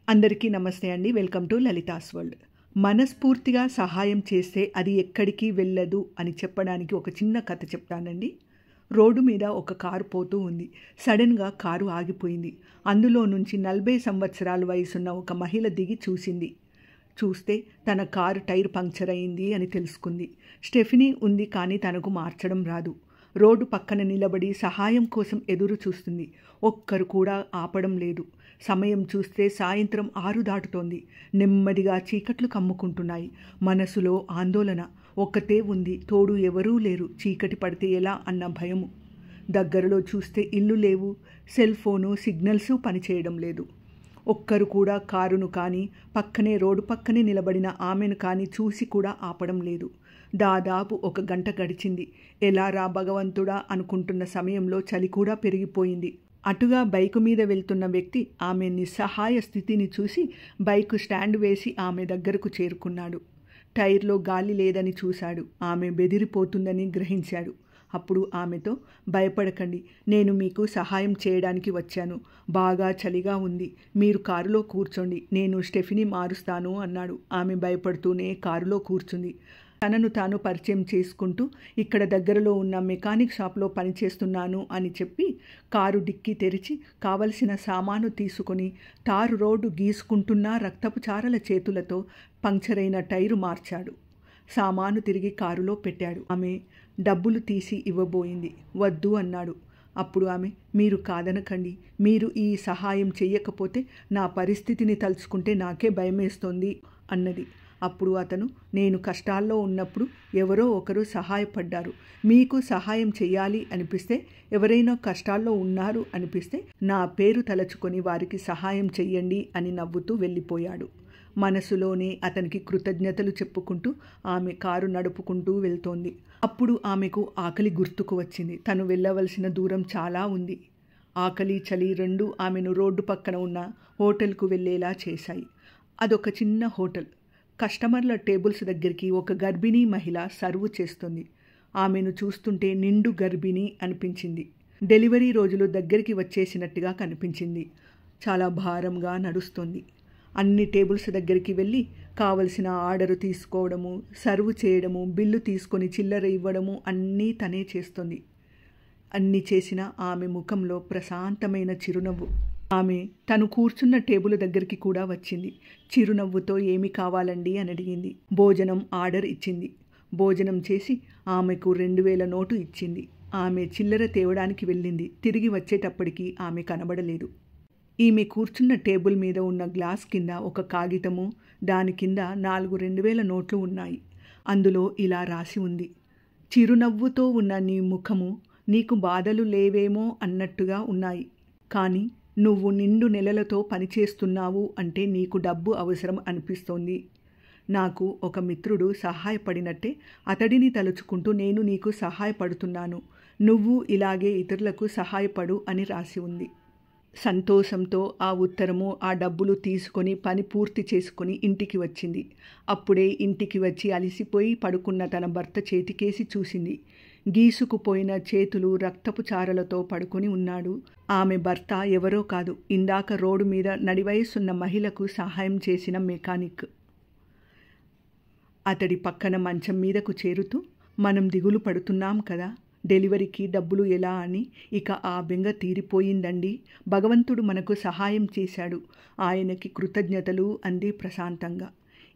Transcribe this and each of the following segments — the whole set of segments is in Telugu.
అందరికీ నమస్తే అండి. Welcome to Lalitha's world. మనస్ఫూర్తిగా సహాయం చేస్తే అది ఎక్కడికి వెళ్ళదు అని చెప్పడానికి ఒక చిన్న కథ చెప్తానండి. రోడ్డు మీద ఒక కారు పోతూ ఉంది. సడన్గా కారు ఆగిపోయింది. అందులో నుంచి 40 సంవత్సరాల వయసున్న ఒక మహిళ దిగి చూస్తే తన కారు టైర్ పంక్చర్ అయింది అని తెలుసుకుంది. స్టెఫినీ ఉంది, కానీ తనకు మార్చడం రాదు. రోడ్డు పక్కన నిలబడి సహాయం కోసం ఎదురు చూస్తుంది. ఒక్కరు కూడా ఆపడం లేదు. సమయం చూస్తే సాయంత్రం 6 దాటుతోంది. నెమ్మదిగా చీకట్లు కమ్ముకుంటున్నాయి. మనసులో ఆందోళన ఒక్కతే ఉంది. తోడు ఎవరూ లేరు. చీకటి పడితే ఎలా అన్న భయము. దగ్గరలో చూస్తే ఇల్లు లేవు, సెల్ ఫోను సిగ్నల్స్ పనిచేయడం లేదు. ఒక్కరు కూడా కారును కానీ, పక్కనే రోడ్డు పక్కనే నిలబడిన ఆమెను కానీ చూసి కూడా ఆపడం లేదు. దాదాపు 1 గంట గడిచింది. ఎలా రా భగవంతుడా అనుకుంటున్న సమయంలో చలి కూడా పెరిగిపోయింది. అటుగా బైకు మీద వెళ్తున్న వ్యక్తి ఆమె నిస్సహాయ స్థితిని చూసి బైకు స్టాండ్ వేసి ఆమె దగ్గరకు చేరుకున్నాడు. టైర్లో గాలి లేదని చూశాడు. ఆమె బెదిరిపోతుందని గ్రహించాడు. అప్పుడు ఆమెతో, భయపడకండి, నేను మీకు సహాయం చేయడానికి వచ్చాను. బాగా చలిగా ఉంది. మీరు కారులో కూర్చోండి, నేను స్టెఫినీ మారుస్తాను అన్నాడు. ఆమె భయపడుతూనే కారులో కూర్చుంది. తనను తాను పరిచయం చేసుకుంటూ, ఇక్కడ దగ్గరలో ఉన్న మెకానిక్ షాప్లో పనిచేస్తున్నాను అని చెప్పి కారు డిక్కీ తెరిచి కావలసిన సామాను తీసుకొని తారు రోడ్డు గీసుకుంటున్న రక్తపు చారల చేతులతో పంక్చర్ అయిన టైరు మార్చాడు. సామాను తిరిగి కారులో పెట్టాడు. ఆమె డబ్బులు తీసి ఇవ్వబోయింది. వద్దు అన్నాడు. అప్పుడు ఆమె, మీరు కాదనకండి, మీరు ఈ సహాయం చెయ్యకపోతే నా పరిస్థితిని తలుచుకుంటే నాకే భయమేస్తోంది అన్నది. అప్పుడు అతను, నేను కష్టాల్లో ఉన్నప్పుడు ఎవరో ఒకరు సహాయపడ్డారు. మీకు సహాయం చెయ్యాలి అనిపిస్తే, ఎవరైనా కష్టాల్లో ఉన్నారు అనిపిస్తే నా పేరు తలచుకొని వారికి సహాయం చెయ్యండి అని నవ్వుతూ వెళ్ళిపోయాడు. మనసులోనే అతనికి కృతజ్ఞతలు చెప్పుకుంటూ ఆమె కారు నడుపుకుంటూ వెళ్తోంది. అప్పుడు ఆమెకు ఆకలి గుర్తుకు వచ్చింది. తను వెళ్ళవలసిన దూరం చాలా ఉంది. ఆకలి చలి రెండూ ఆమెను రోడ్డు పక్కన ఉన్న హోటల్కు వెళ్ళేలా చేశాయి. అదొక చిన్న హోటల్. కస్టమర్ల టేబుల్స్ దగ్గరికి ఒక గర్భిణీ మహిళ సర్వ్ చేస్తుంది. ఆమెను చూస్తుంటే నిండు గర్భిణి అనిపించింది. డెలివరీ రోజులు దగ్గరికి వచ్చేసినట్టుగా కనిపించింది. చాలా భారంగా నడుస్తుంది. అన్ని టేబుల్స్ దగ్గరికి వెళ్ళి కావలసిన ఆర్డరు తీసుకోవడము, సర్వ్ చేయడము, బిల్లు తీసుకొని చిల్లర ఇవ్వడము అన్నీ తనే చేస్తుంది. అన్నీ చేసిన ఆమె ముఖంలో ప్రశాంతమైన చిరునవ్వు. ఆమె తను కూర్చున్న టేబుల్ దగ్గరికి కూడా వచ్చింది. చిరునవ్వుతో ఏమి కావాలండి అని అడిగింది. భోజనం ఆర్డర్ ఇచ్చింది. భోజనం చేసి ఆమెకు 2000 నోటు ఇచ్చింది. ఆమె చిల్లర తేవడానికి వెళ్ళింది. తిరిగి వచ్చేటప్పటికి ఆమె కనబడలేదు. ఈమె కూర్చున్న టేబుల్ మీద ఉన్న గ్లాస్ కింద ఒక కాగితము, దాని కింద 4 2000 నోట్లు ఉన్నాయి. అందులో ఇలా రాసి ఉంది, చిరునవ్వుతో ఉన్న నీ ముఖము నీకు బాధలు లేవేమో అన్నట్టుగా ఉన్నాయి, కానీ నువ్వు నిండు నెలలతో పనిచేస్తున్నావు అంటే నీకు డబ్బు అవసరం అనిపిస్తోంది. నాకు ఒక మిత్రుడు సహాయపడినట్టే అతడిని తలుచుకుంటూ నేను నీకు సహాయపడుతున్నాను. నువ్వు ఇలాగే ఇతరులకు సహాయపడు అని రాసి ఉంది. సంతోషంతో ఆ ఉత్తరము, ఆ డబ్బులు తీసుకొని పని పూర్తి చేసుకొని ఇంటికి వచ్చింది. అప్పుడే ఇంటికి వచ్చి అలిసిపోయి పడుకున్న తన భర్త చేతికేసి చూసింది. గీసుకుపోయిన చేతులు రక్తపు చారలతో పడుకొని ఉన్నాడు. ఆమె భర్త ఎవరో కాదు, ఇందాక రోడ్డు మీద నడివయసున్న మహిళకు సహాయం చేసిన మెకానిక్. అతడి పక్కన మంచం మీదకు చేరుతూ, మనం దిగులు పడుతున్నాం కదా, డెలివరీకి డబ్బులు ఎలా అని, ఇక ఆ బెంగ తీరిపోయిందండి. భగవంతుడు మనకు సహాయం చేశాడు. ఆయనకి కృతజ్ఞతలు అంది ప్రశాంతంగా.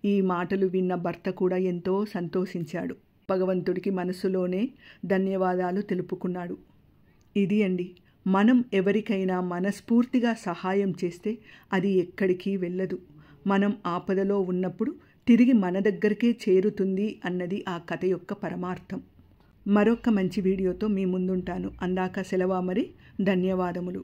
ఈ మాటలు విన్న భర్త కూడా ఎంతో సంతోషించాడు. భగవంతుడికి మనసులోనే ధన్యవాదాలు తెలుపుకున్నాడు. ఇది అండి, మనం ఎవరికైనా మనస్ఫూర్తిగా సహాయం చేస్తే అది ఎక్కడికి వెళ్ళదు. మనం ఆపదలో ఉన్నప్పుడు తిరిగి మన దగ్గరికే చేరుతుంది అన్నది ఆ కథ యొక్క పరమార్థం. మరొక మంచి వీడియోతో మీ ముందుంటాను. అందాక సెలవా మరి. ధన్యవాదములు.